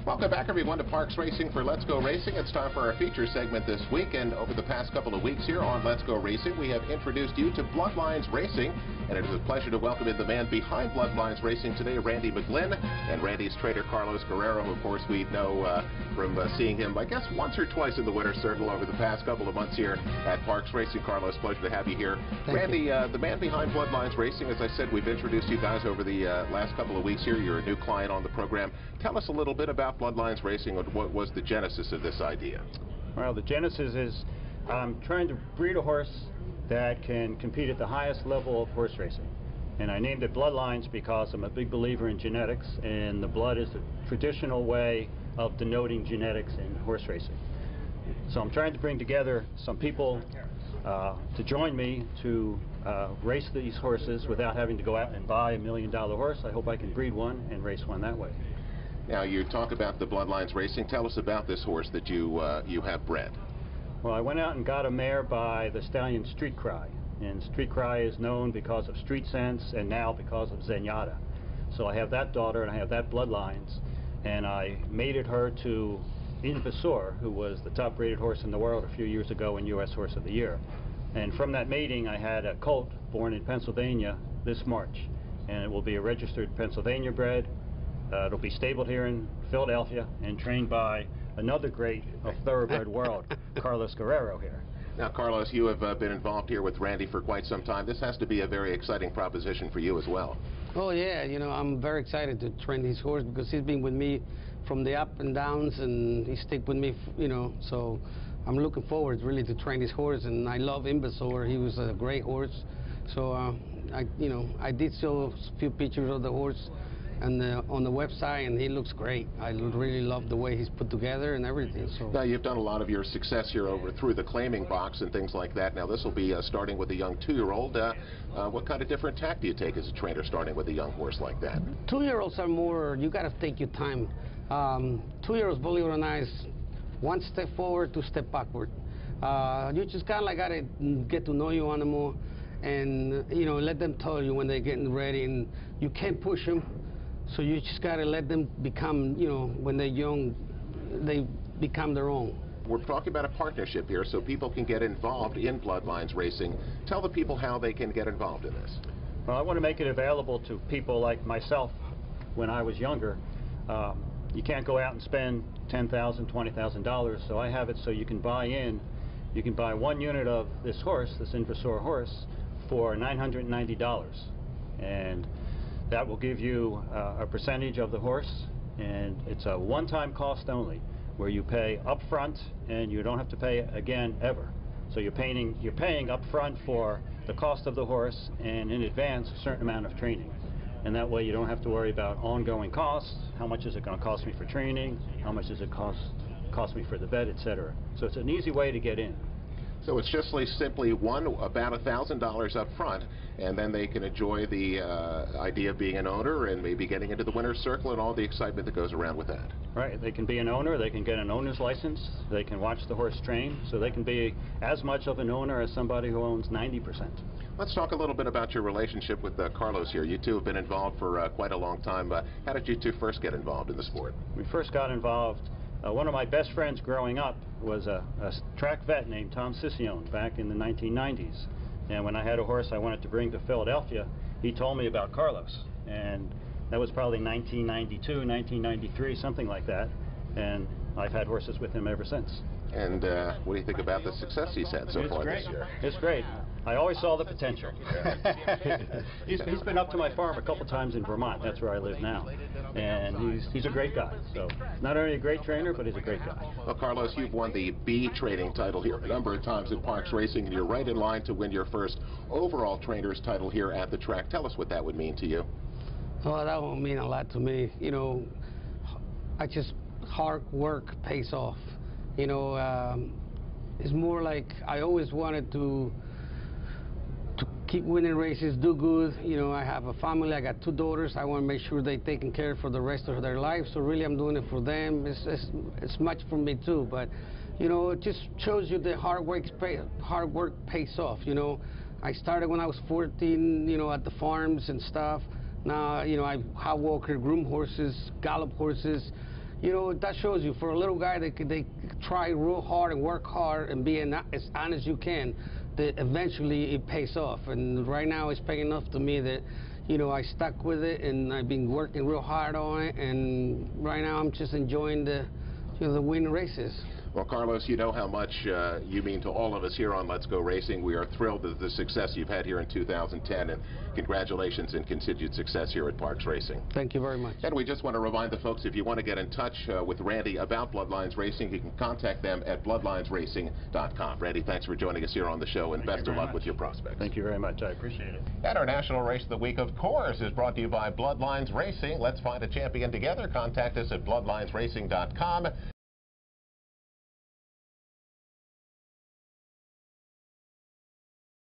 Welcome back, everyone, to Parks Racing for Let's Go Racing. It's time for our feature segment this week, and over the past couple of weeks here on Let's Go Racing, we have introduced you to Bloodlines Racing, and it is a pleasure to welcome in the man behind Bloodlines Racing today, Randy McGlinn, and Randy's trainer, Carlos Guerrero, who, of course, we know from seeing him, I guess, once or twice in the winner's circle over the past couple of months here at Parks Racing. Carlos, pleasure to have you here. Randy, the man behind Bloodlines Racing, as I said, we've introduced you guys over the last couple of weeks here. You're a new client on the program. Tell us a little bit about Bloodlines Racing. What was the genesis of this idea? Well, the genesis is trying to breed a horse that can compete at the highest level of horse racing. And I named it Bloodlines because I'm a big believer in genetics, and the blood is the traditional way of denoting genetics in horse racing. So I'm trying to bring together some people to join me to race these horses without having to go out and buy $1 million horse. I hope I can breed one and race one that way. Now, you talk about the Bloodlines Racing. Tell us about this horse that you have bred. Well, I went out and got a mare by the stallion Street Cry. And Street Cry is known because of Street Sense and now because of Zenyatta. So I have that daughter and I have that Bloodlines. And I mated her to McGlinn, who was the top rated horse in the world a few years ago in U.S. Horse of the Year. And from that mating, I had a colt born in Pennsylvania this March. And it will be a registered Pennsylvania bred. It'll be stabled here in Philadelphia and trained by another great of thoroughbred world, Carlos Guerrero here. Now, Carlos, you have been involved here with Randy for quite some time. This has to be a very exciting proposition for you as well. Oh, yeah. You know, I'm very excited to train this horse because he's been with me from the up and downs, and he stick with me, you know. So I'm looking forward really to train this horse, and I love McGlinn. He was a great horse. So, I did show a few pictures of the horse and on the website, and he looks great. I really love the way he's put together and everything. So now, you've done a lot of your success here through the claiming box and things like that. Now, this will be starting with a young 2-year-old. What kind of different tack do you take as a trainer starting with a young horse like that? 2-year-olds are more, you got to take your time. 2-year-olds, believe it or not, is one step forward, 2 steps backward. You just kind of like got to get to know your animal and, let them tell you when they're getting ready, and you can't push them. So you just got to let them become, when they're young, they become their own. We're talking about a partnership here so people can get involved in Bloodlines Racing. Tell the people how they can get involved in this. Well, I want to make it available to people like myself when I was younger. You can't go out and spend $10,000, $20,000, so I have it so you can buy in. You can buy 1 unit of this horse, this McGlinn horse, for $990. And that will give you a percentage of the horse, and it's a one-time cost only, where you pay up front and you don't have to pay again ever. So you're paying up front for the cost of the horse and in advance a certain amount of training. And that way you don't have to worry about ongoing costs. How much is it going to cost me for training? How much does it cost me for the vet, etc. So it's an easy way to get in. So it's just simply about $1,000 up front, and then they can enjoy the idea of being an owner and maybe getting into the winner's circle and all the excitement that goes around with that. Right. They can be an owner. They can get an owner's license. They can watch the horse train. So they can be as much of an owner as somebody who owns 90%. Let's talk a little bit about your relationship with Carlos here. You two have been involved for quite a long time. How did you two first get involved in the sport? We first got involved. One of my best friends growing up was a track vet named Tom Siccione back in the 1990s. And when I had a horse I wanted to bring to Philadelphia, he told me about Carlos. And that was probably 1992, 1993, something like that. And I've had horses with him ever since. And what do you think about the success he's had so far this year? It's great. I always saw the potential. He's been up to my farm a couple times in Vermont. That's where I live now. And he's a great guy. So not only a great trainer, but he's a great guy. Well, Carlos, you've won the B training title here a number of times in Parks Racing, and you're right in line to win your first overall trainer's title here at the track. Tell us what that would mean to you. Well, that would mean a lot to me. Hard work pays off. It's more like I always wanted to keep winning races, do good. I have a family. I got 2 daughters. I want to make sure they're taken care of for the rest of their life. So really, I'm doing it for them. It's much for me too. But it just shows you that hard work pays off. I started when I was 14. At the farms and stuff. Now I hot walker, groom horses, gallop horses. You know, that shows you, for a little guy, they try real hard and work hard and be as honest as you can, that eventually it pays off. And right now it's paying off to me that, you know, I stuck with it and I've been working real hard on it, and right now I'm just enjoying the, you know, the win races. Well, Carlos, you know how much you mean to all of us here on Let's Go Racing. We are thrilled at the success you've had here in 2010, and congratulations and continued success here at Parks Racing. Thank you very much. And we just want to remind the folks, if you want to get in touch with Randy about Bloodlines Racing, you can contact them at bloodlinesracing.com. Randy, thanks for joining us here on the show, and best of luck with your prospects. Thank you very much. I appreciate it. And our National Race of the Week, of course, is brought to you by Bloodlines Racing. Let's find a champion together. Contact us at bloodlinesracing.com.